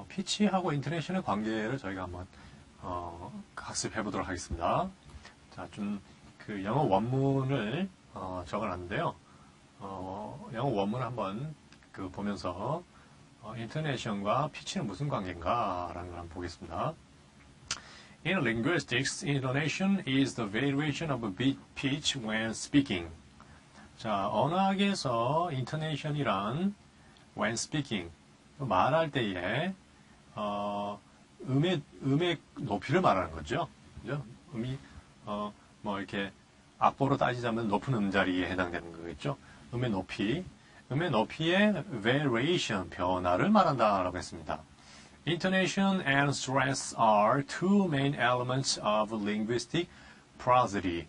피치하고 인토네이션의 관계를 저희가 한번 학습해 보도록 하겠습니다. 자, 좀 그 영어 원문을 적어놨는데요. 영어 원문을 한번 그 보면서 인토네이션과 피치는 무슨 관계인가라는 걸 한번 보겠습니다. In linguistics, intonation is the variation of a pitch when speaking. 자, 언어학에서 intonation이란 when speaking, 말할 때에 음의 높이를 말하는 거죠. 그죠? 음이 뭐 이렇게 악보로 따지자면 높은 음자리에 해당되는 거겠죠. 음의 높이의 variation, 변화를 말한다라고 했습니다. Intonation and stress are two main elements of linguistic prosody.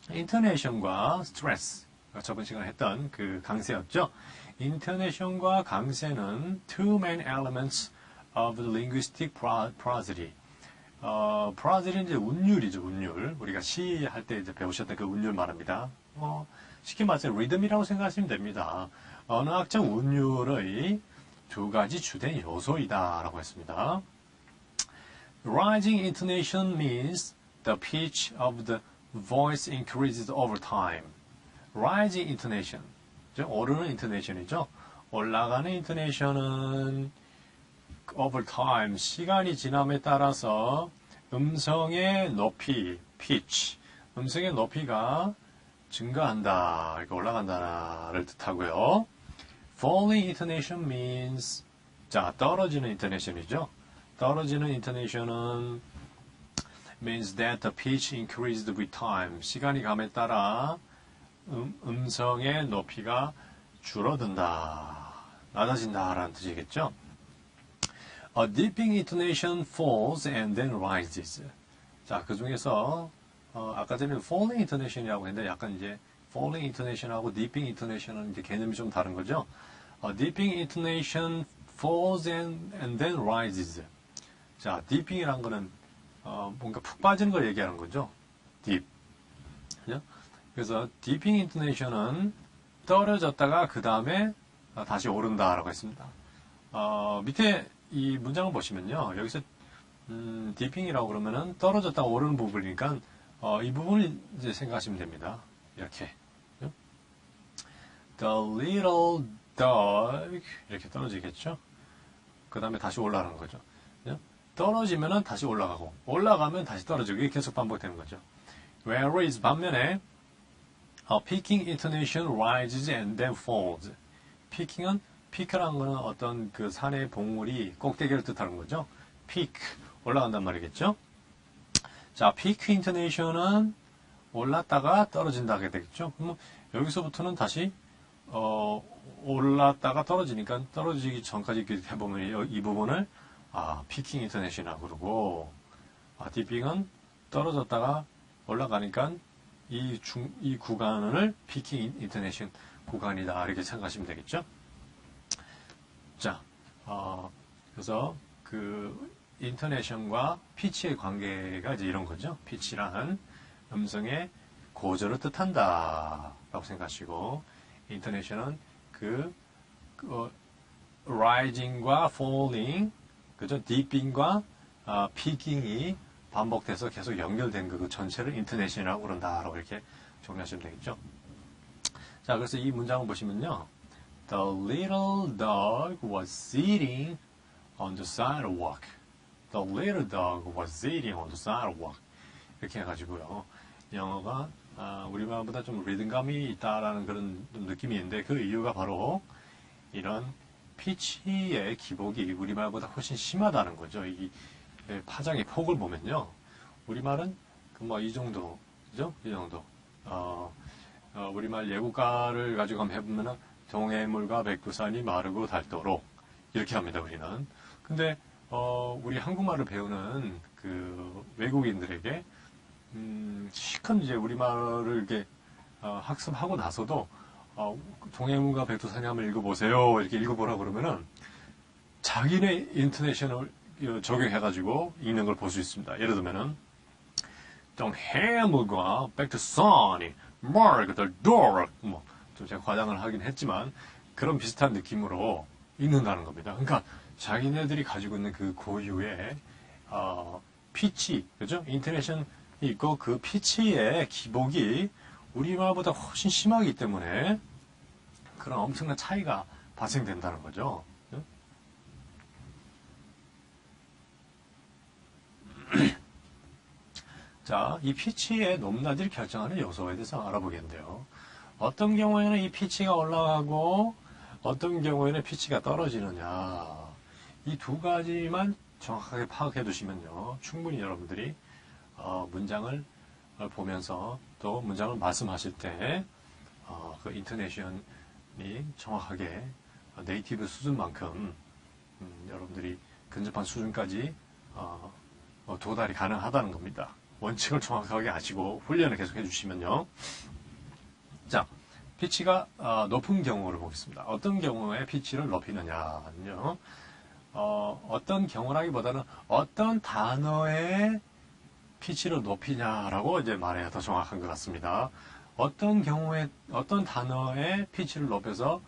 Intonation과 stress, 저번 시간에 했던 그 강세였죠. Intonation과 강세는 two main elements of linguistic prosody. prosody는 이제 운율이죠, 운율. 우리가 시할 때 이제 배우셨던 그 운율 말합니다. 쉽게 말해서 리듬이라고 생각하시면 됩니다. 언어학적 운율의 두 가지 주된 요소이다라고 했습니다. Rising intonation means the pitch of the voice increases over time. Rising intonation, 오르는 intonation이죠. 올라가는 intonation은 over time, 시간이 지남에 따라서 음성의 높이, pitch, 음성의 높이가 증가한다, 이렇게 올라간다를 뜻하고요. Falling intonation means, 자, 떨어지는 intonation이죠. 떨어지는 intonation은 means that the pitch increased with time. 시간이 감에 따라 음성의 높이가 줄어든다, 낮아진다라는 뜻이겠죠. A deepening intonation falls and then rises. 자, 그 중에서 아까 전에 falling intonation이라고 했는데 약간 이제 falling intonation하고 deepening intonation은 이제 개념이 좀 다른 거죠. Deepening intonation falls and then rises. 자, deeping이란 거는 뭔가 푹 빠지는 걸 얘기하는 거죠. deep. 그죠? 그래서 deepening intonation은 떨어졌다가 그 다음에 다시 오른다라고 했습니다. 밑에 이 문장을 보시면요. 여기서 deeping이라고 그러면은 떨어졌다가 오르는 부분이니까 이 부분을 이제 생각하시면 됩니다. 이렇게. The little dog 이렇게 떨어지겠죠. 그 다음에 다시 올라가는 거죠. 떨어지면은 다시 올라가고 올라가면 다시 떨어지고 이게 계속 반복되는 거죠. Whereas 반면에 picking intonation rises and then falls. picking은 피크라는 거는 어떤 그 산의 봉우리 꼭대기를 뜻하는 거죠. 피크 올라간단 말이겠죠. 자, 피크 인토네이션은 올랐다가 떨어진다 하게 되겠죠. 그럼 여기서부터는 다시 올랐다가 떨어지니까 떨어지기 전까지 해보면 이 부분을 피킹 인토네이션이라고 그러고 디핑은 떨어졌다가 올라가니까 이 구간을 피킹 인토네이션 구간이다 이렇게 생각하시면 되겠죠. 자, 그래서 그 인토네이션과 피치의 관계가 이제 이런 거죠. 피치란 음성의 고저를 뜻한다라고 생각하시고, 인토네이션은 rising과 falling, 그죠? deeping과 picking이 반복돼서 계속 연결된 그 전체를 인토네이션이라고 그런다라고 이렇게 정리하시면 되겠죠. 자, 그래서 이 문장을 보시면요. The little dog was sitting on the sidewalk. The little dog was sitting on the sidewalk. 이렇게 해가지고요. 영어가 우리말보다 좀 리듬감이 있다라는 그런 느낌이 있는데 그 이유가 바로 이런 피치의 기복이 우리말보다 훨씬 심하다는 거죠. 이 파장의 폭을 보면요. 우리말은 이 정도, 그죠? 이 정도. 우리말 예고가를 가지고 한번 해보면은 동해물과 백두산이 마르고 닳도록 이렇게 합니다, 우리는. 근데 우리 한국말을 배우는 그 외국인들에게 시큰 이제 우리말을 이렇게 학습하고 나서도 동해물과 백두산이 한번 읽어보세요 이렇게 읽어보라 그러면은 자기네 인토네이션을 적용해가지고 읽는 걸 볼 수 있습니다. 예를 들면은 동해물과 백두산이 마르고 좀 제가 과장을 하긴 했지만 그런 비슷한 느낌으로 읽는다는 겁니다. 그러니까 자기네들이 가지고 있는 그 고유의 피치, 그죠? 인토네이션이 있고 그 피치의 기복이 우리말보다 훨씬 심하기 때문에 그런 엄청난 차이가 발생된다는 거죠. 자, 이 피치의 높낮이를 결정하는 요소에 대해서 알아보겠는데요. 어떤 경우에는 이 피치가 올라가고 어떤 경우에는 피치가 떨어지느냐. 이 두 가지만 정확하게 파악해 두시면요. 충분히 여러분들이 문장을 보면서 또 문장을 말씀하실 때 그 인토네이션이 정확하게 네이티브 수준만큼 여러분들이 근접한 수준까지 도달이 가능하다는 겁니다. 원칙을 정확하게 아시고 훈련을 계속 해주시면요. 자, 피치가 높은 경우를 보겠습니다. 어떤 경우에 피치를 높이느냐는요. 어떤 경우라기보다는 어떤 단어의 피치를 높이냐라고 이제 말해야 더 정확한 것 같습니다. 어떤 경우에 어떤 단어의 피치를 높여서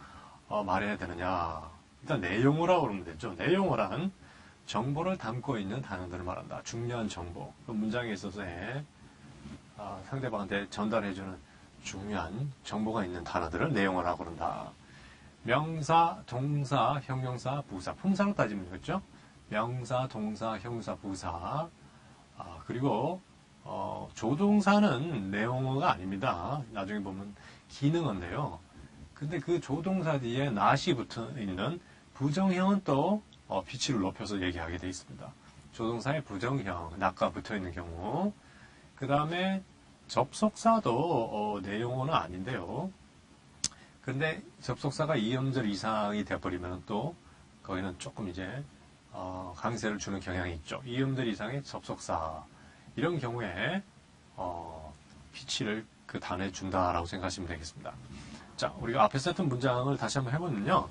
말해야 되느냐. 일단 내용어라고 그러면 되죠. 내용어란 정보를 담고 있는 단어들을 말한다. 중요한 정보. 그 문장에 있어서의 상대방한테 전달해주는 중요한 정보가 있는 단어들을 내용어라고 그런다. 명사, 동사, 형용사, 부사. 품사로 따지면 되겠죠. 명사, 동사, 형용사, 부사. 그리고 조동사는 내용어가 아닙니다. 나중에 보면 기능어인데요. 근데 그 조동사 뒤에 not이 붙어 있는 부정형은 또 피치를 높여서 얘기하게 되어 있습니다. 조동사의 부정형, not가 붙어 있는 경우. 그 다음에 접속사도 내용어는 아닌데요. 근데 접속사가 2음절 이상이 되어버리면 또 거기는 조금 이제 강세를 주는 경향이 있죠. 2음절 이상의 접속사 이런 경우에 피치를 그 단어에 준다라고 생각하시면 되겠습니다. 자, 우리가 앞에서 했던 문장을 다시 한번 해보면요.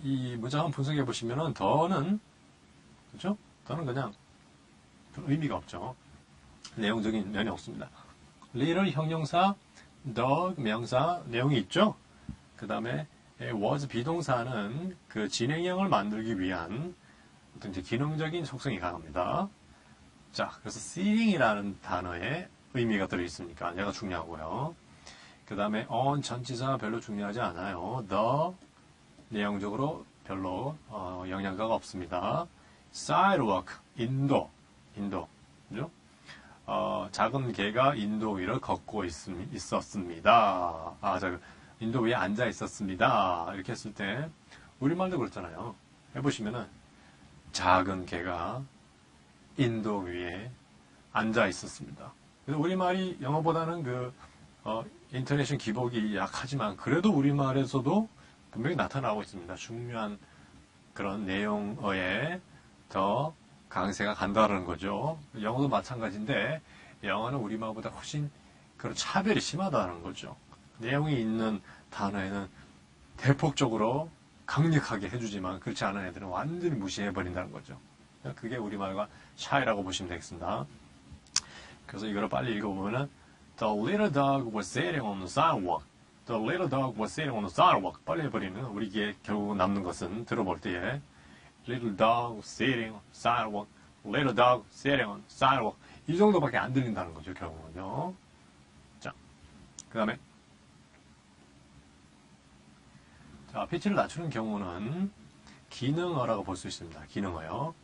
이 문장 한번 분석해 보시면은 더는 그죠? 더는 그냥 의미가 없죠. 내용적인 면이 없습니다. little 형용사, dog 명사 내용이 있죠. 그 다음에 was 비동사는 그 진행형을 만들기 위한 어떤 이제 기능적인 속성이 강합니다. 자, 그래서 sitting이라는 단어에 의미가 들어 있으니까 얘가 중요하고요. 그 다음에 on 전치사 별로 중요하지 않아요. the 내용적으로 별로 영향가가 없습니다. sidewalk 인도 그죠? 작은 개가 인도 위를 걷고 있었습니다. 인도 위에 앉아 있었습니다. 이렇게 했을 때 우리말도 그렇잖아요. 해보시면은 작은 개가 인도 위에 앉아 있었습니다. 그래서 우리말이 영어보다는 그 인터내셔널 기복이 약하지만 그래도 우리말에서도 분명히 나타나고 있습니다. 중요한 그런 내용어에 더 강세가 간다는 거죠. 영어도 마찬가지인데 영어는 우리말보다 훨씬 그런 차별이 심하다는 거죠. 내용이 있는 단어에는 대폭적으로 강력하게 해주지만 그렇지 않은 애들은 완전히 무시해버린다는 거죠. 그게 우리말과 차이라고 보시면 되겠습니다. 그래서 이거를 빨리 읽어보면은 The little dog was sitting on the sidewalk. The little dog was sitting on the sidewalk. 빨리 해버리는 우리 귀에 결국 남는 것은 들어볼 때에 Little dog sitting on the sidewalk. Little dog sitting on the sidewalk. 이 정도밖에 안 들린다는 거죠, 결국은요. 자, 그 다음에 자, 피치를 낮추는 경우는 기능어라고 볼 수 있습니다. 기능어요.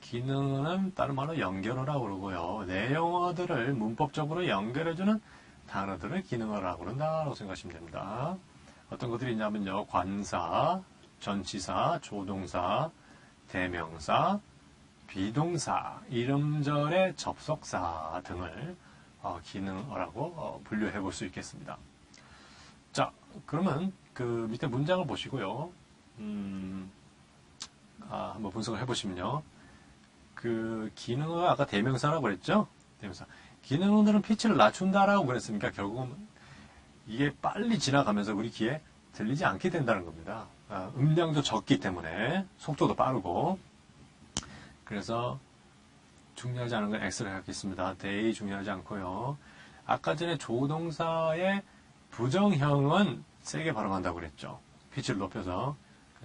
기능어는 다른 말로 연결어라고 그러고요. 내용어들을 문법적으로 연결해주는 단어들을 기능어라고 그런다고 생각하시면 됩니다. 어떤 것들이 있냐면요. 관사, 전치사, 조동사, 대명사, 비동사, 이름절의 접속사 등을 기능어라고 분류해 볼 수 있겠습니다. 자, 그러면 그 밑에 문장을 보시고요. 한번 분석을 해보시면요. 그 기능어가 아까 대명사라고 그랬죠? 대명사. 기능어들은 피치를 낮춘다라고 그랬으니까 결국은 이게 빨리 지나가면서 우리 귀에 들리지 않게 된다는 겁니다. 음량도 적기 때문에 속도도 빠르고 그래서 중요하지 않은 건 X를 하겠습니다. they 중요하지 않고요. 아까 전에 조동사의 부정형은 세게 발음한다고 그랬죠. 피치를 높여서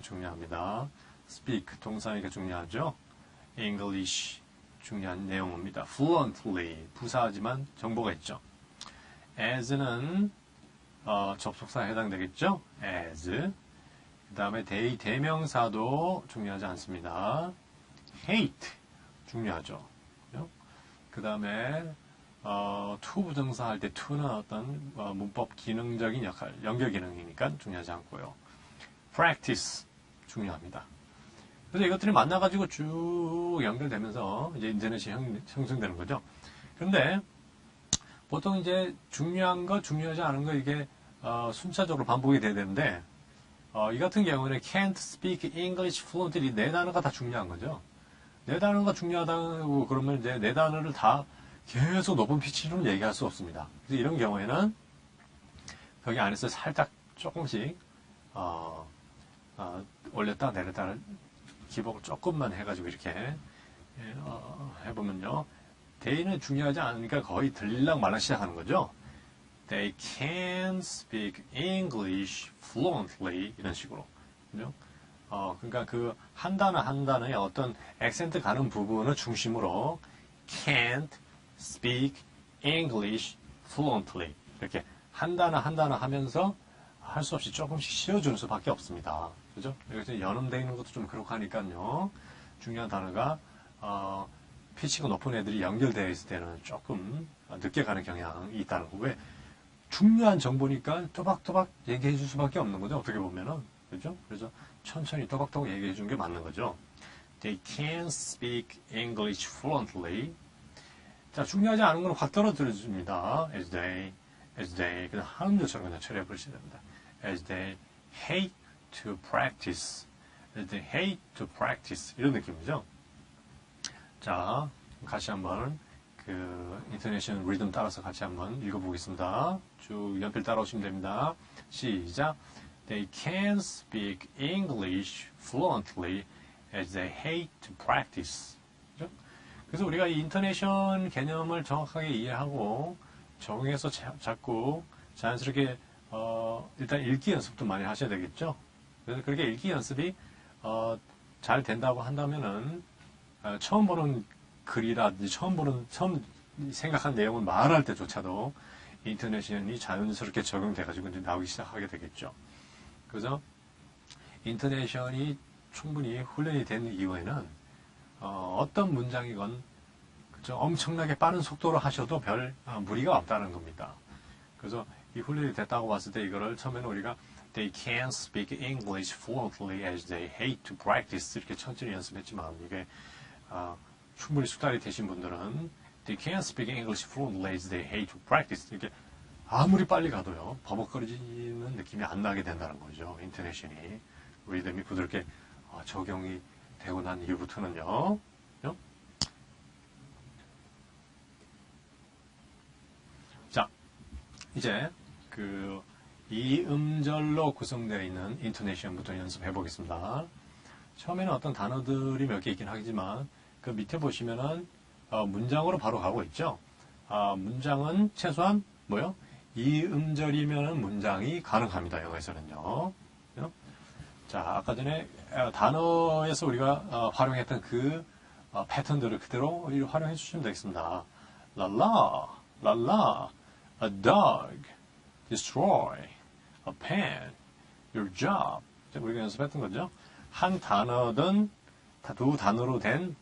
중요합니다. speak 동사니까 중요하죠. English 중요한 내용입니다. fluently 부사하지만 정보가 있죠. as는 접속사에 해당되겠죠. as 그 다음에 대명사도 중요하지 않습니다. hate 중요하죠. 그 다음에 to 부정사 할 때 to는 어떤 문법 기능적인 역할, 연결 기능이니까 중요하지 않고요. practice 중요합니다. 그래서 이것들이 만나가지고 쭉 연결되면서 이제 인터넷이 형성되는 거죠. 그런데 보통 이제 중요한 거, 중요하지 않은 거 이게 순차적으로 반복이 돼야 되는데 이 같은 경우는 can't speak English fluently 네 단어가 다 중요한 거죠. 네 단어가 중요하다고 그러면 이제 네 단어를 다 계속 높은 피치로 얘기할 수 없습니다. 그래서 이런 경우에는 거기 안에서 살짝 조금씩 올렸다 내렸다 기복을 조금만 해가지고 이렇게 해보면요. they는 중요하지 않으니까 거의 들리랑 말랑 시작하는 거죠. They can speak English fluently 이런 식으로. 그죠? 그러니까 그 한 단어 한 단어의 어떤 액센트 가는 부분을 중심으로 can't speak English fluently 이렇게 한 단어 한 단어 하면서 할 수 없이 조금씩 씌워주는 수밖에 없습니다. 그죠? 여기서 연음되어 있는 것도 좀 그렇고 하니까요. 중요한 단어가 피치가 높은 애들이 연결되어 있을 때는 조금 늦게 가는 경향이 있다는 거. 왜? 중요한 정보니까 또박또박 얘기해 줄 수밖에 없는 거죠. 어떻게 보면은. 그죠? 그래서 천천히 또박또박 얘기해 주는 게 맞는 거죠. They can speak English fluently. 자, 중요하지 않은 건 확 떨어뜨려 줍니다. as they. 그냥 하는 것처럼 그냥 처리해 버리셔야 됩니다. as they hate to practice. as they hate to practice. 이런 느낌이죠. 자, 같이 한번 그 인터내셔널 리듬 따라서 같이 한번 읽어보겠습니다. 쭉 연필 따라오시면 됩니다. 시작. They can speak English fluently as they hate to practice. 그죠? 그래서 우리가 이 인터내션 개념을 정확하게 이해하고 적용해서 자꾸 자연스럽게 일단 읽기 연습도 많이 하셔야 되겠죠. 그래서 그렇게 읽기 연습이 잘 된다고 한다면은 처음 보는 글이라든지 처음 생각한 내용을 말할 때조차도 인터내션이 자연스럽게 적용돼가지고 이제 나오기 시작하게 되겠죠. 그래서 인터내션이 충분히 훈련이 된 이후에는 어떤 문장이건 그죠? 엄청나게 빠른 속도로 하셔도 별 무리가 없다는 겁니다. 그래서 이 훈련이 됐다고 봤을 때 이거를 처음에는 우리가 They can speak English fluently as they hate to practice 이렇게 천천히 연습했지만 이게 충분히 숙달이 되신 분들은 They can speak English fluently as they hate to practice 이렇게 아무리 빨리 가도요 버벅거리는 느낌이 안 나게 된다는 거죠. 인터내션이 리듬이 부드럽게 적용이 되고 난 이후부터는요. 자, 이제 그 이 음절로 구성되어 있는 인토네이션부터 연습해 보겠습니다. 처음에는 어떤 단어들이 몇 개 있긴 하지만 그 밑에 보시면은 문장으로 바로 가고 있죠. 문장은 최소한 뭐요? 이 음절이면은 문장이 가능합니다. 영어에서는요. 자, 아까 전에 단어에서 우리가 활용했던 그 패턴들을 그대로 활용해 주시면 되겠습니다. 랄라, 랄라, a dog, destroy, a pen, your job. 우리가 연습했던 거죠. 한 단어든 두 단어로 된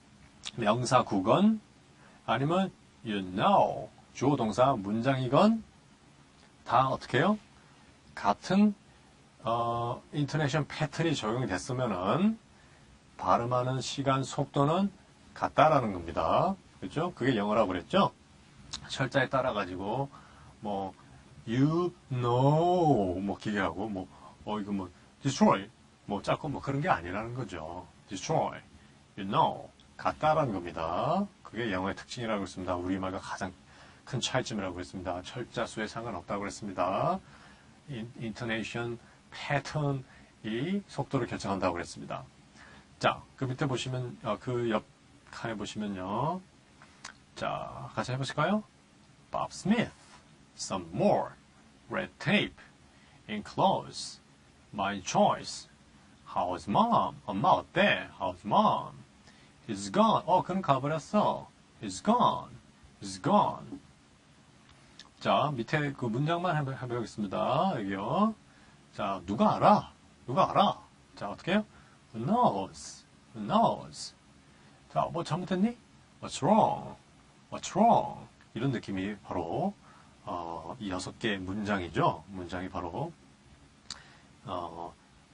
명사 구건 아니면 you know 주어 동사 문장이건 다 어떻게 해요? 같은 인토네이션 패턴이 적용이 됐으면은 발음하는 시간 속도는 같다라는 겁니다. 그렇죠? 그게 영어라고 그랬죠? 철자에 따라 가지고 뭐 you know 뭐 기계하고 뭐 이거 뭐 destroy 뭐 짧고 뭐 그런 게 아니라는 거죠. destroy, you know 같다라는 겁니다. 그게 영어의 특징이라고 했습니다. 우리말과 가장 큰 차이점이라고 했습니다. 철자 수에 상관없다고 했습니다. 인토네이션 패턴이 속도를 결정한다고 그랬습니다. 자, 그 밑에 보시면 그 옆 칸에 보시면요. 자, 같이 해보실까요? Bob Smith, some more, red tape, enclose, my choice, How's mom? 엄마 어때? How's mom? He's gone. 그는 가버렸어. He's gone. He's gone. 자, 밑에 그 문장만 해보겠습니다. 여기요. 자, 누가 알아? 누가 알아? 자, 어떻게 해요? Who knows? Who knows? 자, 뭐 잘못했니? What's wrong? What's wrong? 이런 느낌이 바로 이 6개의 문장이죠. 문장이 바로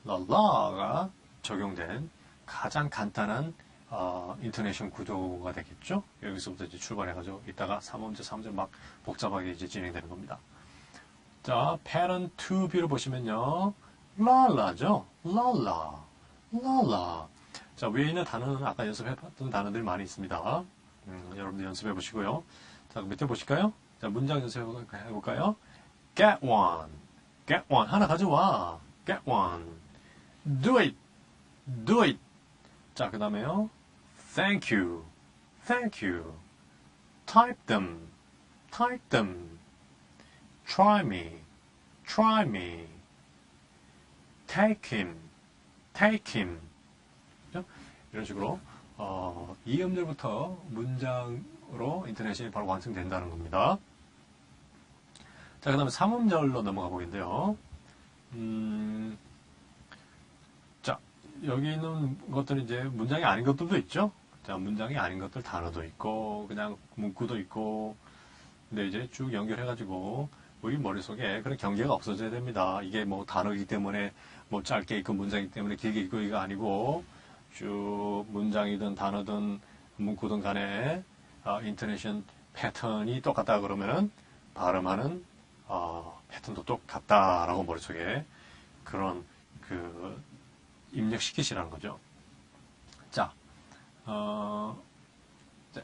lal라가 적용된 가장 간단한 인터네이션 구조가 되겠죠. 여기서부터 이제 출발해가지고 이따가 3문제, 4문제 막 복잡하게 이제 진행되는 겁니다. 자, pattern 2B를 보시면요. lal라죠. lal라. lal라. 자, 위에 있는 단어는 아까 연습해봤던 단어들이 많이 있습니다. 여러분들 연습해 보시고요. 자, 밑에 보실까요? 자, 문장 연습해 볼까요? Get one. Get one. 하나 가져와. Get one. Do it. Do it. 자, 그 다음에요. Thank you. Thank you. Type them. Type them. Try me. Try me. Take him. Take him. 이런 식으로 이 음절부터 문장으로 인터넷이 바로 완성된다는 겁니다. 자, 그 다음에 3음절로 넘어가 보겠는데요. 자, 여기 있는 것들은 이제 문장이 아닌 것들도 있죠. 자, 문장이 아닌 것들 단어도 있고, 그냥 문구도 있고, 근데 이제 쭉 연결해가지고, 우리 머릿속에 그런 경계가 없어져야 됩니다. 이게 뭐 단어이기 때문에, 뭐 짧게 읽고 문장이기 때문에 길게 읽고 이거 아니고, 쭉 문장이든 단어든 문구든 간에, 인터네이션 패턴이 똑같다 그러면은, 발음하는, 패턴도 똑같다라고 머릿속에 그런, 입력시키시라는 거죠. 자,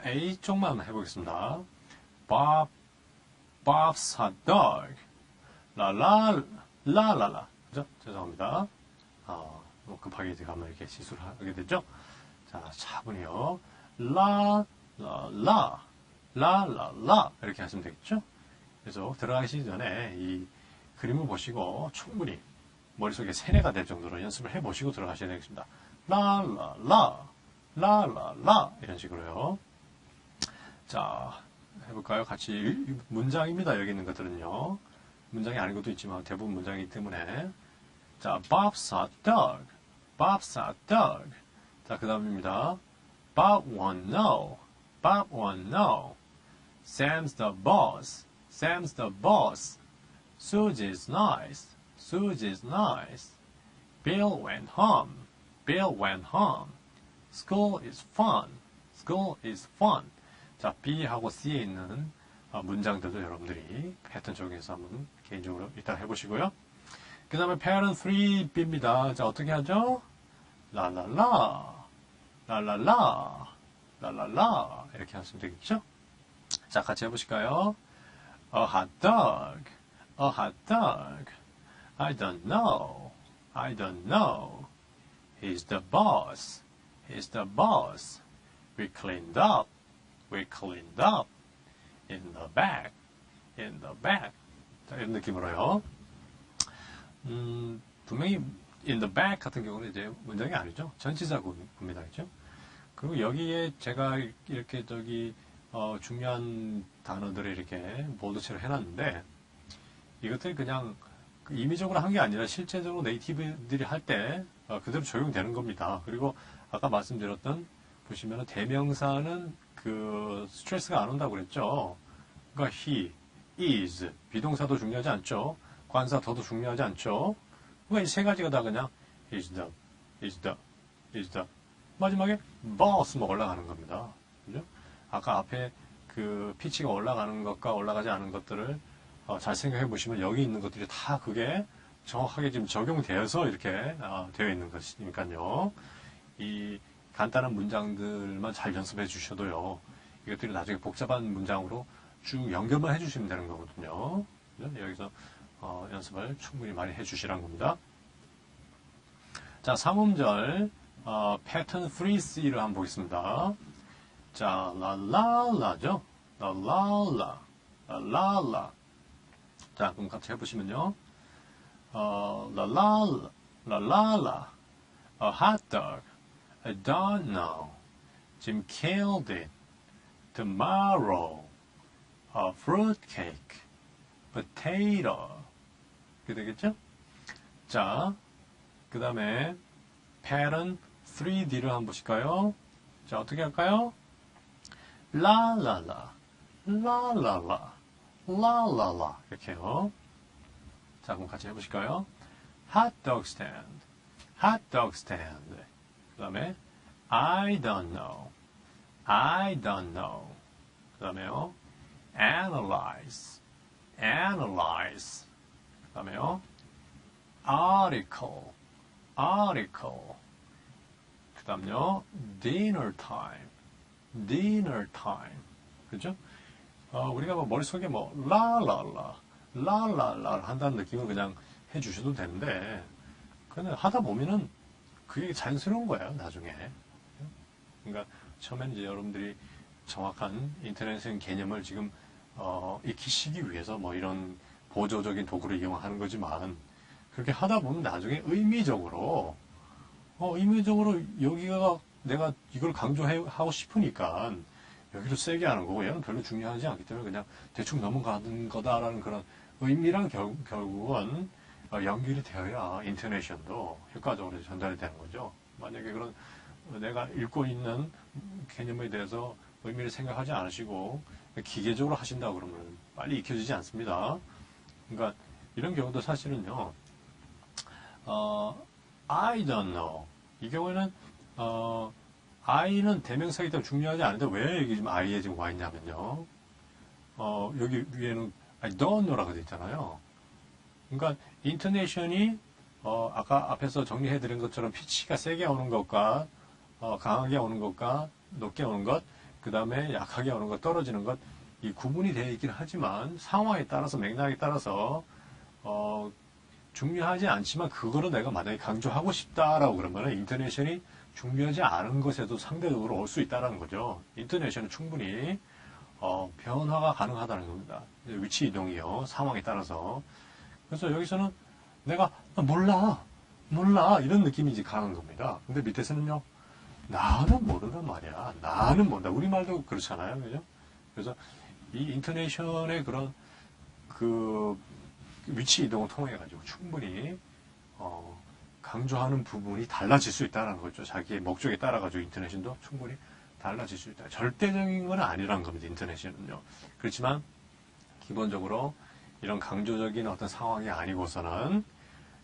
A 쪽만 해보겠습니다. Bob's hot dog. 라라라라라. 그죠? 죄송합니다. 뭐 급하게 가면 이렇게 실수를 하게 되죠? 자, 차분히요. 라라라. 이렇게 하시면 되겠죠? 그래서 들어가시기 전에 이 그림을 보시고 충분히 머릿속에 세뇌가 될 정도로 연습을 해보시고 들어가셔야 되겠습니다. 라라라. 이런 식으로요. 자, 해볼까요? 같이 문장입니다. 여기 있는 것들은요. 문장이 아닌 것도 있지만 대부분 문장이기 때문에. 자, Bob's hot dog. Bob's hot dog. 자, 그 다음입니다. Bob won't know. Bob won't know. Sam's the boss. Sam's the boss. Susie's nice. Susie's nice. Bill went home. Bill went home. School is fun. School is fun. 자, B하고 C에 있는 문장들도 여러분들이 패턴 적용해서 한번 개인적으로 일단 해보시고요. 그 다음에 pattern 3B입니다. 자, 어떻게 하죠? 라라라. 이렇게 하시면 되겠죠? 자, 같이 해보실까요? A hot dog. A hot dog. I don't know. I don't know. He's the boss. He's the boss. We cleaned up. We cleaned up. In the back. In the back. 자, 이런 느낌으로요. 분명히 in the back 같은 경우는 이제 문장이 아니죠. 전치사구입니다. 그죠? 그리고 여기에 제가 이렇게 중요한 단어들을 이렇게 볼드체로 해놨는데 이것들이 그냥 임의적으로 한 게 아니라 실제적으로 네이티브들이 할 때 그대로 적용되는 겁니다. 그리고 아까 말씀드렸던 보시면 대명사는 스트레스가 안 온다고 그랬죠. 그러니까 he, is, 비동사도 중요하지 않죠. 관사 더도 중요하지 않죠. 그러니까 이 세 가지가 다 그냥 is the 마지막에 boss만 올라가는 겁니다. 그죠? 아까 앞에 피치가 올라가는 것과 올라가지 않은 것들을 잘 생각해 보시면 여기 있는 것들이 다 그게 정확하게 지금 적용되어서 이렇게 되어 있는 것이니까요. 이 간단한 문장들만 잘 연습해 주셔도요. 이것들이 나중에 복잡한 문장으로 쭉 연결만 해 주시면 되는 거거든요. 여기서 연습을 충분히 많이 해 주시라는 겁니다. 자, 3음절 패턴 3C를 한번 보겠습니다. 자, 랄랄라죠? 랄랄라. 자, 그럼 같이 해보시면요. 랄랄라. A hot dog. I don't know. Jim killed it. Tomorrow. A fruitcake. Potato. 이렇게 되겠죠? 자, 그 다음에 pattern 3D를 한번 보실까요? 자, 어떻게 할까요? 라라라, 라라라, 라라라 이렇게요. 자, 그럼 같이 해보실까요? Hot dog stand, hot dog stand. 그 다음에 I don't know, I don't know. 그 다음에요. Analyze, analyze. 그 다음에요. Article, article. 그 다음요. Dinner time, dinner time. 그죠? 우리가 뭐 머릿속에 뭐 라라라, 라라라 한다는 느낌을 그냥 해주셔도 되는데, 근데 하다 보면은 그게 자연스러운 거예요, 나중에. 그러니까 처음엔 이제 여러분들이 정확한 인터넷의 개념을 지금 익히시기 위해서 뭐 이런 보조적인 도구를 이용하는 거지만, 그렇게 하다 보면 나중에 의미적으로 여기가 내가 이걸 강조하고 싶으니까 여기를 세게 하는 거고, 얘는 별로 중요하지 않기 때문에 그냥 대충 넘어가는 거다라는 그런 의미랑 결국은 연결이 되어야 인터내션도 효과적으로 전달이 되는 거죠. 만약에 그런 내가 읽고 있는 개념에 대해서 의미를 생각하지 않으시고 기계적으로 하신다 그러면 빨리 익혀지지 않습니다. 그러니까 이런 경우도 사실은요. I don't know. 이 경우에는 I는 대명사이기 때문에 중요하지 않은데 왜 여기 지금 I에 지금 와 있냐면요. 여기 위에는 I don't know라고 되어 있잖아요. 그러니까 인토네이션이 아까 앞에서 정리해드린 것처럼 피치가 세게 오는 것과 강하게 오는 것과 높게 오는 것, 그 다음에 약하게 오는 것, 떨어지는 것, 이 구분이 되어 있긴 하지만 상황에 따라서 맥락에 따라서 중요하지 않지만 그거를 내가 만약에 강조하고 싶다라고 그러면 인토네이션이 중요하지 않은 것에도 상대적으로 올 수 있다는 거죠. 인토네이션은 충분히 변화가 가능하다는 겁니다. 위치 이동이요. 상황에 따라서. 그래서 여기서는 내가 몰라 이런 느낌이 이제 강한 겁니다. 근데 밑에서는요. 나는 모른단 말이야. 나는 모른다. 우리말도 그렇잖아요. 그죠? 그래서 이 인토네이션의 그런 그 위치 이동을 통해 가지고 충분히 강조하는 부분이 달라질 수 있다는 거죠. 자기의 목적에 따라 가지고 인토네이션도 충분히 달라질 수 있다. 절대적인 건 아니라는 겁니다. 인토네이션은요. 그렇지만 기본적으로 이런 강조적인 어떤 상황이 아니고서는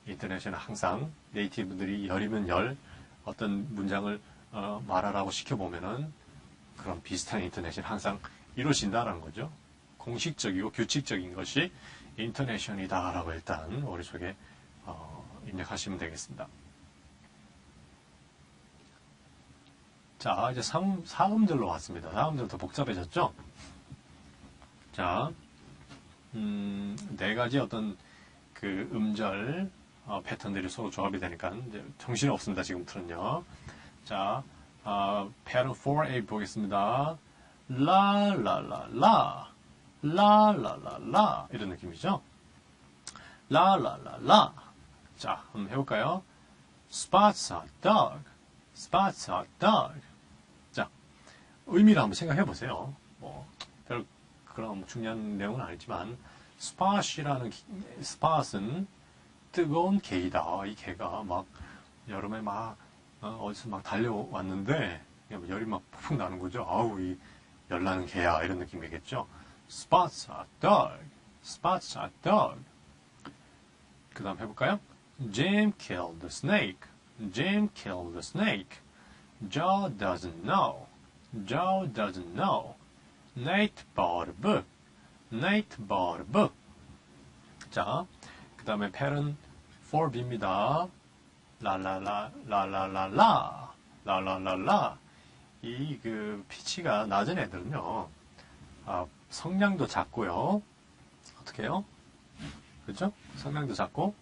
인토네이션은 항상 네이티브들이 열이면 열 어떤 문장을 말하라고 시켜보면은 그런 비슷한 인토네이션 항상 이루어진다는 거죠. 공식적이고 규칙적인 것이 인토네이션이다라고 일단 머릿속에 입력하시면 되겠습니다. 자, 이제 사음절로 왔습니다. 사음절 더 복잡해졌죠? 자, 네 가지 어떤 그 음절 패턴들이 서로 조합이 되니까 이제 정신이 없습니다. 지금부터는요. 자, pattern 4A 보겠습니다. 라라라라 라라라라 이런 느낌이죠. 라라라라. 자, 한번 해볼까요? Spots a dog. Spots a dog. 자, 의미를 한번 생각해 보세요. 별 그런 중요한 내용은 아니지만 spot은 뜨거운 개이다. 이 개가 막 여름에 막 어디서 막 달려왔는데 열이 막 푹푹 나는 거죠. 아우 이 열나는 개야 이런 느낌이겠죠. Spots a dog. Spots a dog. 그 다음 해볼까요? Jim killed the snake. Jim killed the snake. Joe doesn't know. Joe doesn't know. Nate bought a book. Nate bought a book. 자, 그 다음에 pattern 4B입니다. 라라라라라라라 라라라라. 이 그 피치가 낮은 애들은요. 성량도 작고요. 어떻게 해요? 그죠? 성량도 작고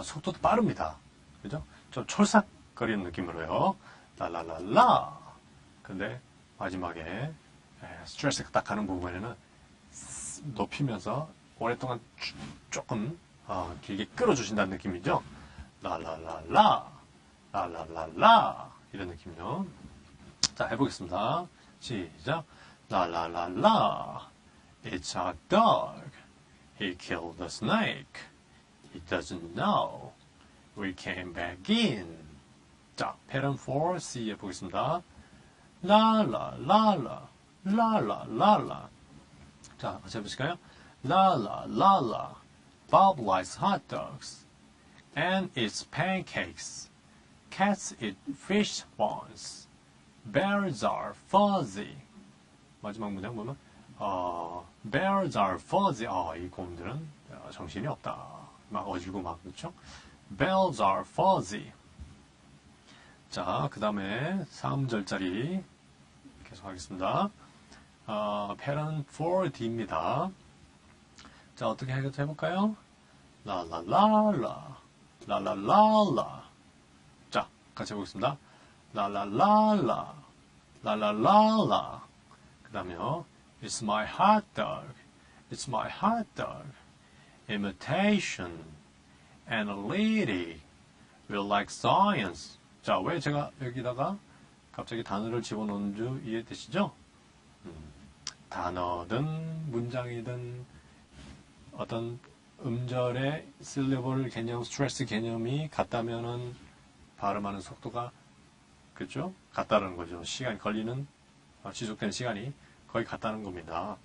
속도도 빠릅니다. 그죠? 좀 촐싹거리는 느낌으로요. 라라라라. 근데 마지막에 스트레스가 딱 가는 부분에는 높이면서 오랫동안 조금 길게 끌어주신다는 느낌이죠. 라라라라. 라라라라 이런 느낌이요. 자, 해보겠습니다. 시작. 라라라라. It's a dog. He killed the snake. He doesn't know. We came back in. 자, pattern 4, C 해보겠습니다. 라라라라. 라라라라. 자, 같이 해보실까요? 라라라라. Bob likes hot dogs. And eats pancakes. Cats eat fish bones. Bears are fuzzy. 마지막 문장 보면 Bears are fuzzy. 이 곰들은 정신이 없다. 막 어지고 막 그렇죠? Bears are fuzzy. 자, 그 다음에 3절짜리 계속 하겠습니다. pattern 4D입니다. 자, 어떻게 해볼까요? 라라라라. 라라라라. 자, 같이 해보겠습니다. 라라라라. 라라라라. 그 다음에요. It's my hot dog. It's my hot dog. Imitation. Analytic. We like science. 자, 왜 제가 여기다가 갑자기 단어를 집어넣은 줄 이해되시죠? 단어든 문장이든 어떤 음절의 실리벌 개념, 스트레스 개념이 같다면은 발음하는 속도가 그렇죠? 같다는 거죠. 시간이 걸리는 지속되는 시간이 거의 같다는 겁니다.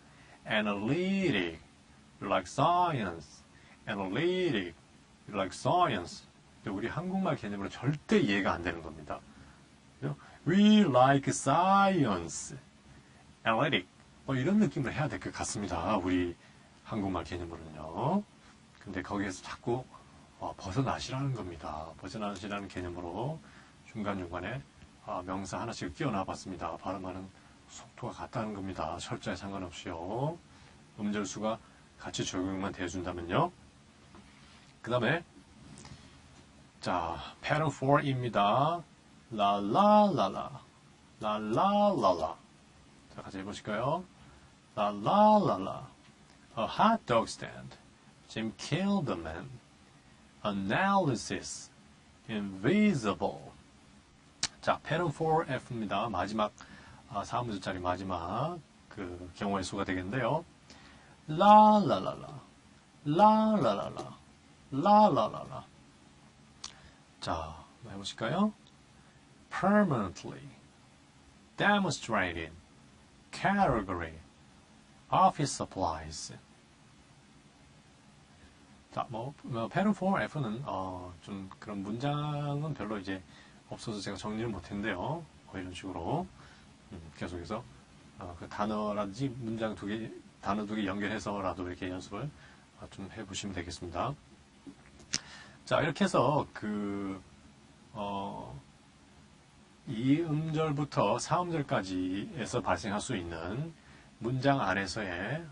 Analytic, like science. Analytic, like science. 우리 한국말 개념으로 절대 이해가 안 되는 겁니다. We like science. Analytic. 이런 느낌으로 해야 될 것 같습니다. 우리 한국말 개념으로는요. 근데 거기에서 자꾸 벗어나시라는 겁니다. 벗어나시라는 개념으로 중간중간에 명사 하나씩 끼워놔 봤습니다. 발음하는 속도가 같다는 겁니다. 철자에 상관없이요. 음절수가 같이 적용만 되어준다면요. 그 다음에 자, pattern 4입니다. 라라라라. 라라라라. 자, 같이 해보실까요? 라라라라. A hot dog stand. Jim killed the man. Analysis. Invisible. 자, pattern 4F입니다. 마지막 4문절짜리 마지막 그 경우의 수가 되겠는데요. 라라라라. 라라라라. 라라라라. 자, 한번 해보실까요? Permanently. Demonstrating. Category. Office supplies. 자, pattern 4F는 좀 그런 문장은 별로 이제 없어서 제가 정리를 못했는데요. 이런 식으로 계속해서 그 단어라든지 문장 단어 두 개 연결해서라도 이렇게 연습을 좀 해보시면 되겠습니다. 자, 이렇게 해서 이 음절부터 4음절까지에서 발생할 수 있는 문장 안에서의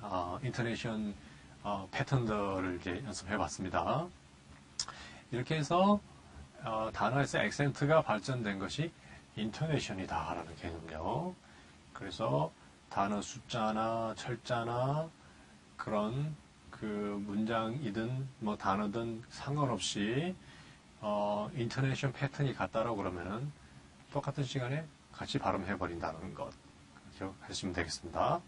인터네이션 패턴들을 이렇게 연습해 봤습니다. 이렇게 해서 단어에서 액센트가 발전된 것이 인토네이션이다라는 개념이요. 그래서 단어 숫자나 철자나 그런 그 문장이든 뭐 단어든 상관없이 인토네이션 패턴이 같다라고 그러면은 똑같은 시간에 같이 발음해 버린다는 것 기억하시면 되겠습니다.